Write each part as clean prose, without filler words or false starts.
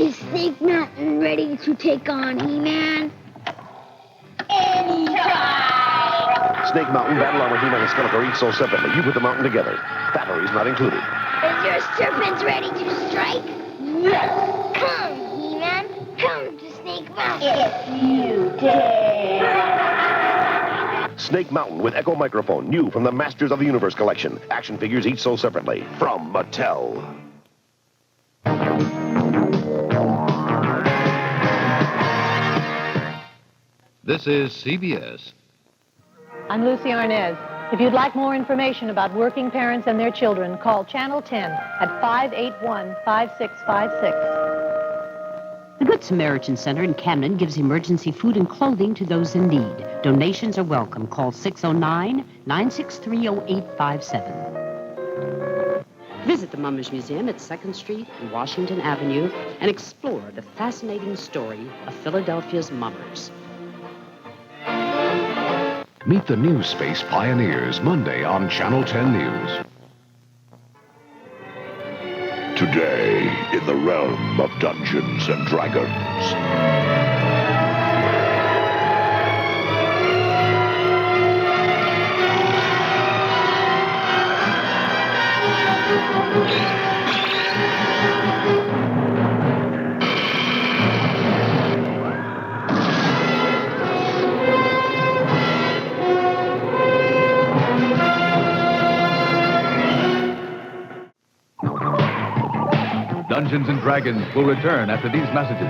Is Snake Mountain ready to take on He-Man? Anytime! Snake Mountain, Battle Armor, He-Man, and Skeletor each sold separately. You put the mountain together. Batteries not included. Is your serpents ready to strike? Yes! Come, He-Man. Come to Snake Mountain. If you dare. Snake Mountain with Echo Microphone, new from the Masters of the Universe collection. Action figures each sold separately. From Mattel. This is CBS. I'm Lucy Arnaz. If you'd like more information about working parents and their children, call Channel 10 at 581-5656. The Good Samaritan Center in Camden gives emergency food and clothing to those in need. Donations are welcome. Call 609-963-0857. Visit the Mummers Museum at 2nd Street and Washington Avenue and explore the fascinating story of Philadelphia's mummers. Meet the new space pioneers Monday on Channel 10 News. Today, in the realm of Dungeons and Dragons. Dungeons and Dragons will return after these messages.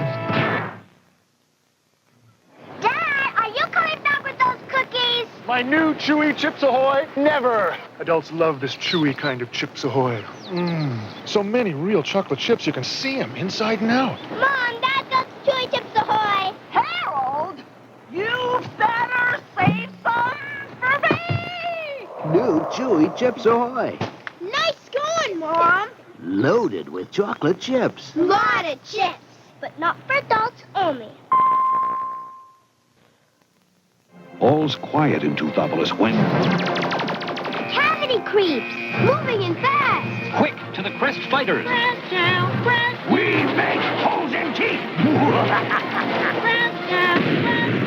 Dad, are you coming back with those cookies? My new Chewy Chips Ahoy? Never! Adults love this chewy kind of Chips Ahoy. So many real chocolate chips, you can see them inside and out. Mom, Dad, those Chewy Chips Ahoy! Harold, you better save some for me! New Chewy Chips Ahoy. Nice going, Mom! Loaded with chocolate chips. Lot of chips, but not for adults only. All's quiet in Toothopolis when... Cavity creeps, moving in fast. Quick, to the Crest Fighters. Press down, press. We make holes in teeth! Press down, press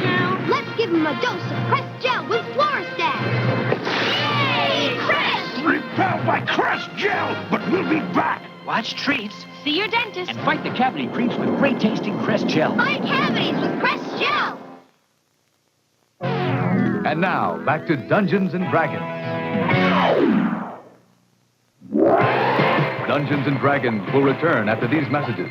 down. Let's give him a dose of Crest Gel with Fluorostat. Yay, Crest! Repelled by Crest Gel, but we'll be back! Watch treats. See your dentist. And fight the cavity creeps with great tasting Crest Gel. Fight cavities with Crest Gel. And now, back to Dungeons and Dragons. Dungeons and Dragons will return after these messages.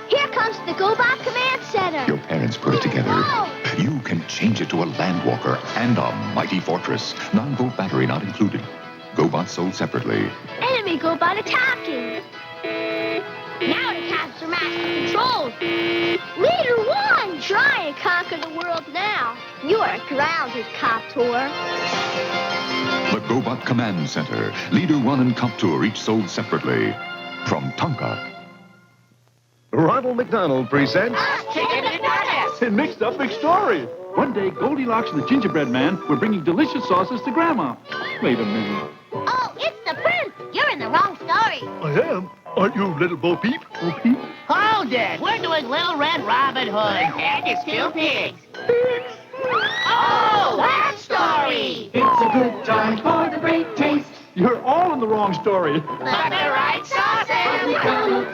Here comes the GoBot Command Center. Your parents put it together. Whoa. You can change it to a Landwalker and a mighty fortress. 9-volt battery not included. GoBot sold separately. Enemy GoBot attacking. Now to capture master control. Leader 1. Try and conquer the world now. You are grounded, Coptor. The GoBot Command Center. Leader 1 and Coptor each sold separately. From Tonka. Ronald McDonald presents... Chicken and nuggets. In Mixed Up Big Story. One day, Goldilocks and the Gingerbread Man were bringing delicious sauces to Grandma. Wait a minute. Oh, it's the prince. You're in the wrong story. I am. Aren't you Little Bo Peep? Bo Peep? Hold it. We're doing Little Red Robin Hood. And it's still pigs. Oh, that story. It's a good time for the great taste. You're all in the wrong story. But the right sauces.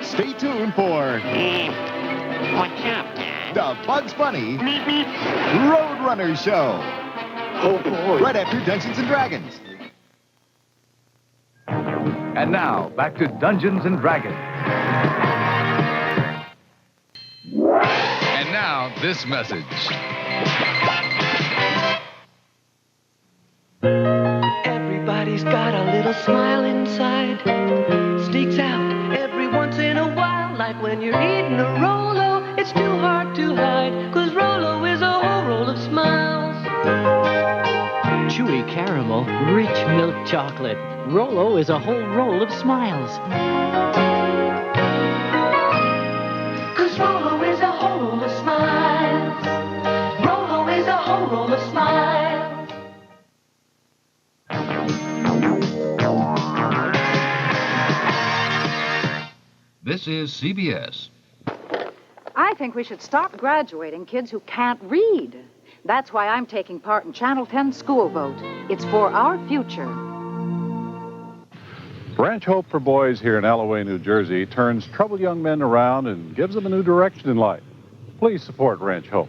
Stay tuned for What's up, Dad? the Bugs Bunny Roadrunner Show. Oh, boy. Right after Dungeons and Dragons. And now, back to Dungeons and Dragons. And now, this message. Everybody's got a little smile inside. Sneaks out every once in a while. Like when you're eating a Rolo, it's too hard to hide. 'Cause Rolo is a whole roll of smiles. Chewy caramel, rich milk chocolate. Rolo is a whole roll of smiles. 'Cause Rolo is a whole roll of smiles. Rolo is a whole roll of smiles. This is CBS. I think we should stop graduating kids who can't read. That's why I'm taking part in Channel 10 School Vote. It's for our future. Ranch Hope for Boys here in Alloway, New Jersey turns troubled young men around and gives them a new direction in life. Please support Ranch Hope.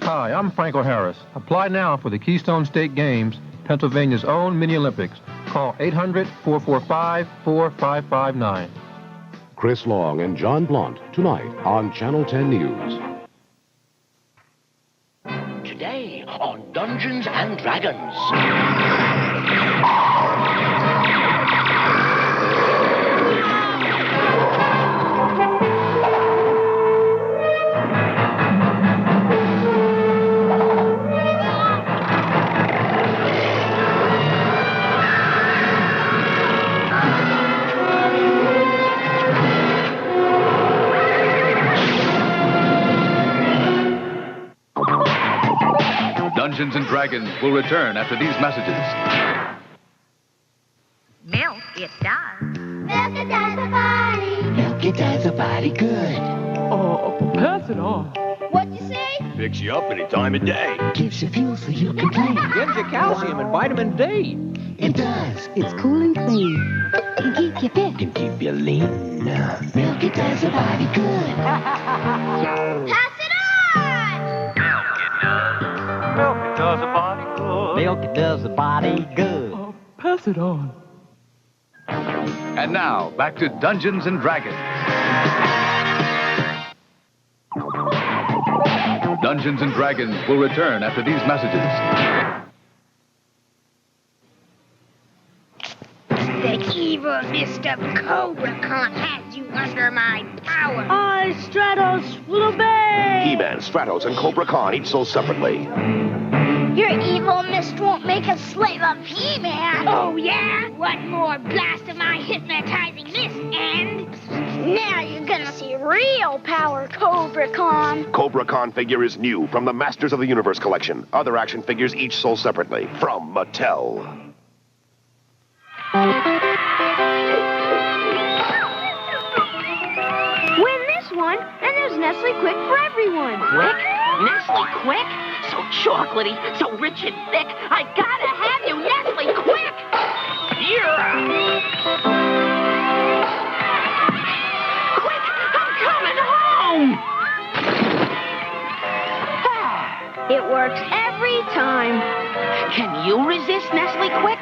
Hi, I'm Franco Harris. Apply now for the Keystone State Games, Pennsylvania's own mini-Olympics. Call 800-445-4559. Chris Long and John Blunt tonight on Channel 10 News. Today on Dungeons and Dragons. Dungeons and Dragons will return after these messages. Milk, it does. Milk it does the body. Milk it does a body good. Oh, pass it on. What'd you say? Picks you up any time of day. Gives you fuel so you can play. Gives you calcium and vitamin D. It does. It's cool and clean. Can keep you fit. Can keep you lean. Milk it does a body good. Pass it on! Milk it does a body good. Milk it does the body good. Oh, pass it on. And now, back to Dungeons and Dragons. Dungeons and Dragons will return after these messages. The evil Mr. Cobra Con has you under my power. I, Stratos, will obey. He-Man, Stratos, and Cobra Khan each sold separately. Your evil mist won't make a slave of He-Man. Oh, yeah? One more blast of my hypnotizing mist, and now you're gonna see real power, Cobra Con. Cobra Khan figure is new from the Masters of the Universe collection. Other action figures each sold separately from Mattel. Win this one, and there's Nestle Quick for everyone. Quick? Nestle Quick? So chocolatey, so rich and thick. I gotta have you, Nestle Quick! Yeah! Quick, I'm coming home! It works every time. Can you resist Nestle Quick?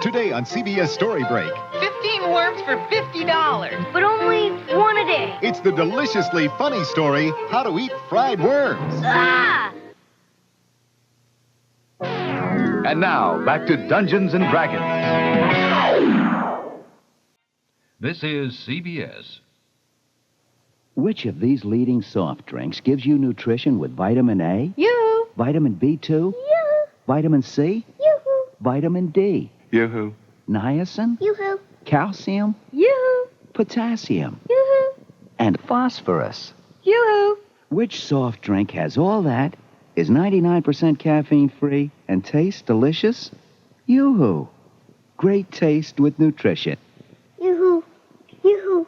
Today on CBS Story Break. 15 worms for $50. But only one a day. It's the deliciously funny story, How to Eat Fried Worms. Ah! And now, back to Dungeons and Dragons. This is CBS. Which of these leading soft drinks gives you nutrition with vitamin A? Yoo-hoo. Vitamin B2? Yoo-hoo. Vitamin C? Yoo-hoo. Vitamin D? Yoo-hoo. Niacin? Yoo-hoo. Calcium? Yoo-hoo. Potassium? Yoo-hoo. And phosphorus? Yoo-hoo. Which soft drink has all that, is 99% caffeine-free, and tastes delicious? Yoo-hoo. Great taste with nutrition. Yoo-hoo. Yoo-hoo.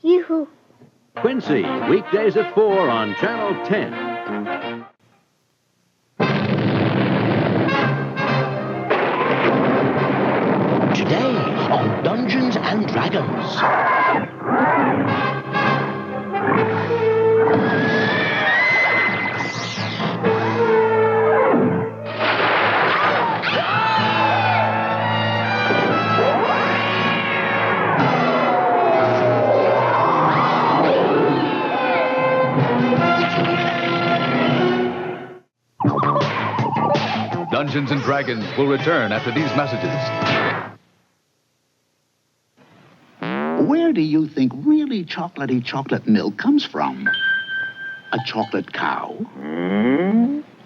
Yoo-hoo. Quincy, weekdays at 4 on Channel 10. Today on Dungeons and Dragons. Dungeons and Dragons will return after these messages. Where do you think really chocolatey chocolate milk comes from? A chocolate cow?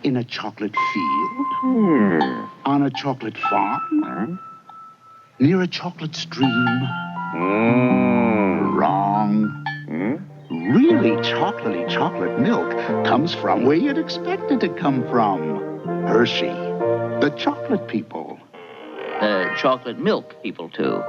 In a chocolate field? On a chocolate farm? Near a chocolate stream? Wrong. Really chocolatey chocolate milk comes from where you'd expect it to come from. Hershey, the chocolate people. Chocolate milk people, too.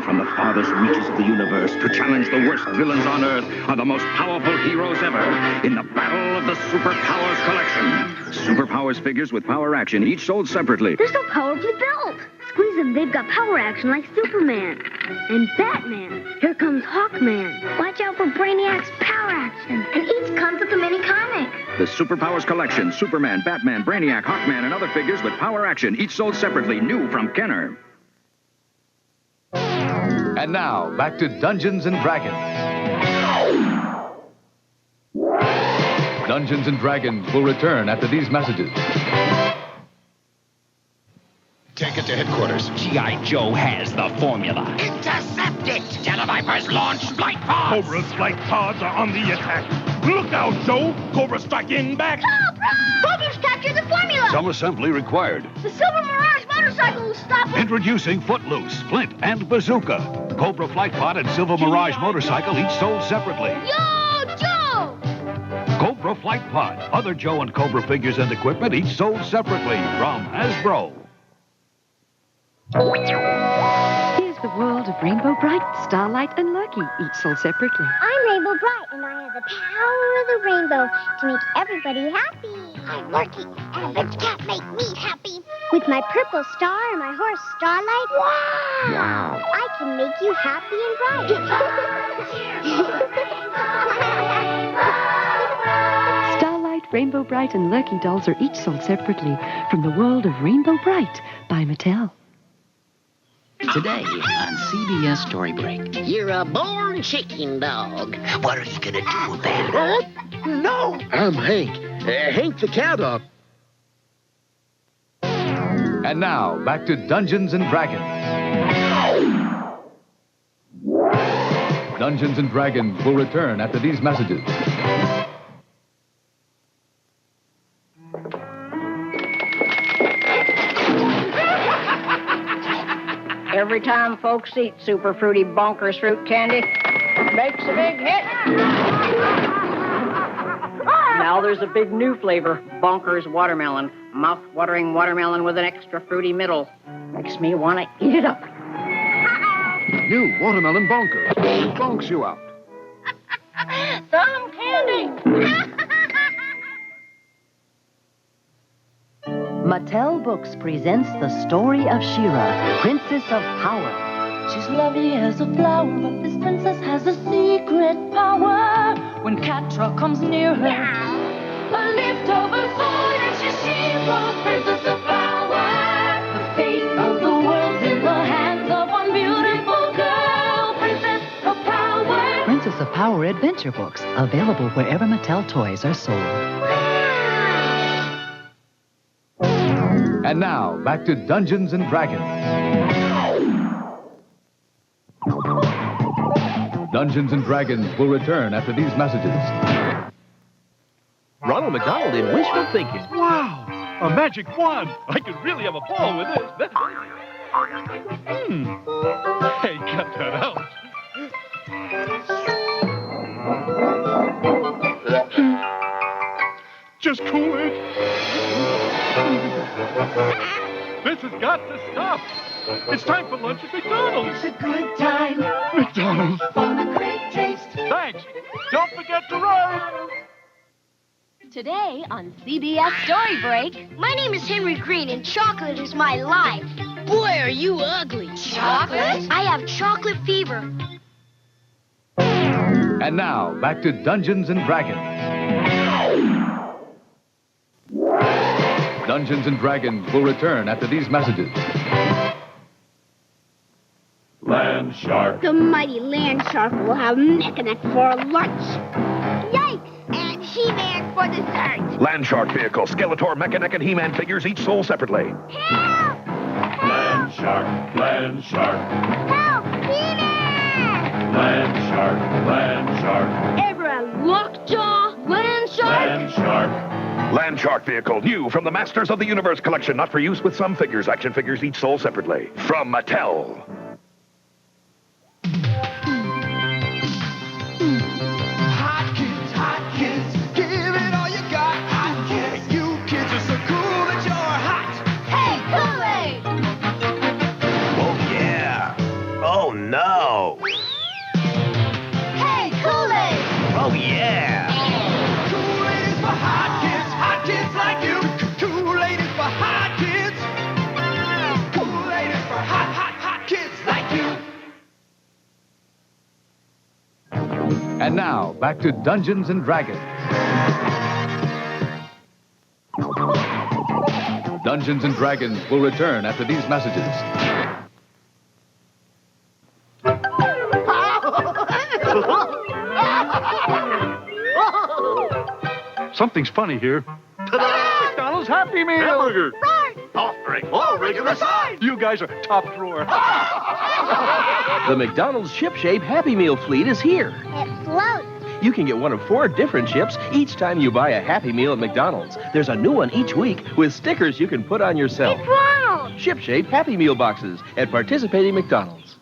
from the farthest reaches of the universe to challenge the worst villains on Earth are the most powerful heroes ever in the battle of the Superpowers Collection. Superpowers figures with power action, each sold separately. They're so powerfully built. Squeeze them, they've got power action like Superman and Batman. Here comes Hawkman. Watch out for Brainiac's power action. And each comes with a mini comic. The Superpowers Collection, Superman, Batman, Brainiac, Hawkman, and other figures with power action, each sold separately, new from Kenner. And now, back to Dungeons and Dragons. Dungeons and Dragons will return after these messages. Take it to headquarters. G.I. Joe has the formula. Intercept it! Televipers launch flight pods! Cobra's flight pods are on the attack. Look out, Joe! Cobra strike inback! Help! Cobra's captured the formula! Some assembly required. The Silver Mirage motorcycle will stop it! Introducing Footloose, Flint, and Bazooka. Cobra Flight Pod and Silver Mirage motorcycle each sold separately. Yo, Joe! Cobra Flight Pod. Other Joe and Cobra figures and equipment each sold separately from Hasbro. Here's the world of Rainbow Bright, Starlight, and Lucky, each sold separately. I'm Rainbow Bright, and I have the power of the rainbow to make everybody happy. I'm Lucky, and the cat make me happy. With my purple star and my horse Starlight, wow! I can make you happy and bright. Starlight, Rainbow Bright, and Lucky dolls are each sold separately from the world of Rainbow Bright by Mattel. Today on CBS Story Break. You're a born chicken dog. What are you gonna do about it? No, I'm Hank. Hank the cow dog. And now, back to Dungeons and Dragons. Dungeons and Dragons will return after these messages. Every time folks eat Super Fruity Bonkers fruit candy, makes a big hit. Now there's a big new flavor, Bonkers Watermelon. Mouth-watering watermelon with an extra fruity middle. Makes me want to eat it up. New Watermelon Bonkers. It bonks you out. Some candy. Mattel Books presents the story of She-Ra, Princess of Power. She's lovely as a flower, but this princess has a secret power. When Catra comes near her, a lift of her sword, and she's She-Ra, Princess of Power. The fate of the world's in the hands of one beautiful girl, Princess of Power. Princess of Power Adventure Books, available wherever Mattel toys are sold. And now, back to Dungeons and Dragons. Dungeons and Dragons will return after these messages. Ronald McDonald in wishful thinking. Wow! A magic wand! I could really have a ball with this. Hey, cut that out. Just cool it. This has got to stop. It's time for lunch at McDonald's. It's a good time. McDonald's. For the great taste. Thanks. Don't forget to ride. Today on CBS Story Break, my name is Henry Green, and chocolate is my life. Boy, are you ugly. Chocolate? I have chocolate fever. And now, back to Dungeons and Dragons. Dungeons and Dragons will return after these messages. Land Shark. The mighty land shark will have Mechaneck for lunch. Yikes! And He-Man for dessert. Land Shark vehicle, Skeletor, Mechaneck, and He-Man figures each sold separately. Help! Land Shark. Land Shark. Help! He-Man! Land Shark. Land Shark. Ever a lockjaw? Land shark? Land Shark. Land Shark vehicle, new from the Masters of the Universe collection, not for use with some figures. Action figures each sold separately. From Mattel. Hot kids, give it all you got. Hot kids, you kids are so cool that you're hot. Hey, Kool-Aid! Oh, yeah. Oh, no. back to Dungeons and Dragons. Dungeons and Dragons will return after these messages. Something's funny here. McDonald's Happy Meal. Hamburger. Right. Soft drink. Oh, regular size. You guys are top drawer. The McDonald's Chip Shape Happy Meal fleet is here. It floats. You can get one of 4 different chips each time you buy a Happy Meal at McDonald's. There's a new one each week with stickers you can put on yourself. It's Ronald. Chip Shape Happy Meal boxes at participating McDonald's.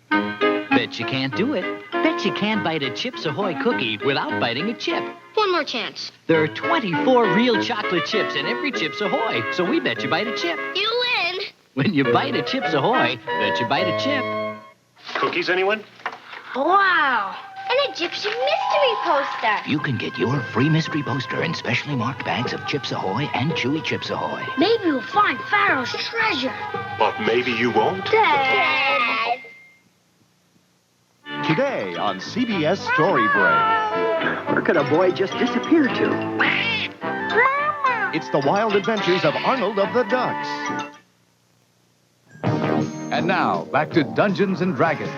Bet you can't do it. Bet you can't bite a Chips Ahoy cookie without biting a chip. One more chance. There are 24 real chocolate chips in every Chips Ahoy, so we bet you bite a chip. You win. When you bite a Chips Ahoy, bet you bite a chip. Cookies, anyone? Wow. And a gypsy mystery poster. You can get your free mystery poster in specially marked bags of Chips Ahoy and Chewy Chips Ahoy. Maybe we'll find Pharaoh's treasure. But maybe you won't. Dad. Today on CBS Story Break. Where could a boy just disappear to? It's the wild adventures of Arnold of the Ducks. And now, back to Dungeons and Dragons.